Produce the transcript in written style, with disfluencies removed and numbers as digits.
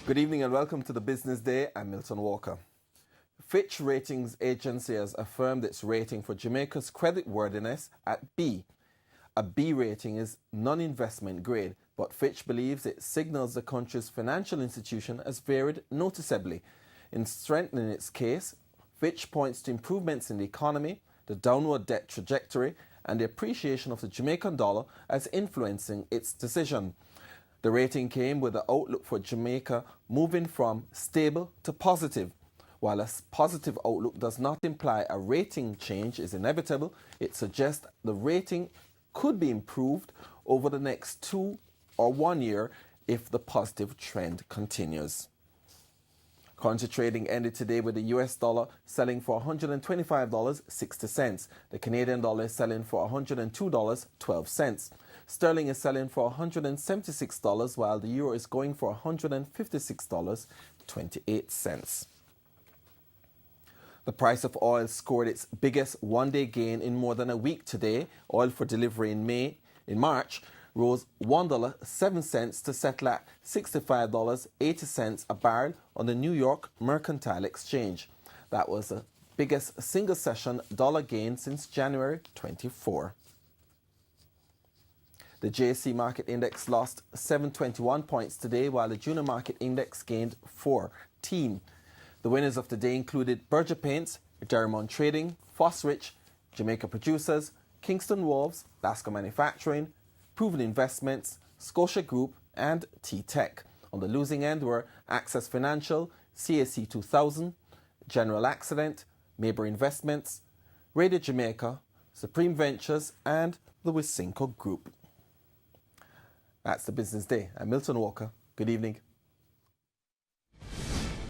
Good evening and welcome to the Business Day. I'm Milton Walker. Fitch Ratings Agency has affirmed its rating for Jamaica's creditworthiness at B. A B rating is non-investment grade, but Fitch believes it signals the country's financial institution has varied noticeably. In strengthening its case, Fitch points to improvements in the economy, the downward debt trajectory, and the appreciation of the Jamaican dollar as influencing its decision. The rating came with the outlook for Jamaica moving from stable to positive. While a positive outlook does not imply a rating change is inevitable, it suggests the rating could be improved over the next 2 or 1 year if the positive trend continues. Currency trading ended today with the US dollar selling for $125.60. The Canadian dollar is selling for $102.12. Sterling is selling for $176, while the euro is going for $156.28. The price of oil scored its biggest one-day gain in more than a week today. Oil for delivery in March rose $1.07 to settle at $65.80 a barrel on the New York Mercantile Exchange. That was the biggest single session dollar gain since January 24. The JSE Market Index lost 721 points today, while the Junior Market Index gained 14. The winners of the day included Berger Paints, Derrimont Trading, Fosrich, Jamaica Producers, Kingston Wolves, Lasco Manufacturing, Proven Investments, Scotia Group, and T-Tech. On the losing end were Access Financial, CAC 2000, General Accident, Maber Investments, Radio Jamaica, Supreme Ventures, and the Wisynco Group. That's the Business Day. I'm Milton Walker. Good evening.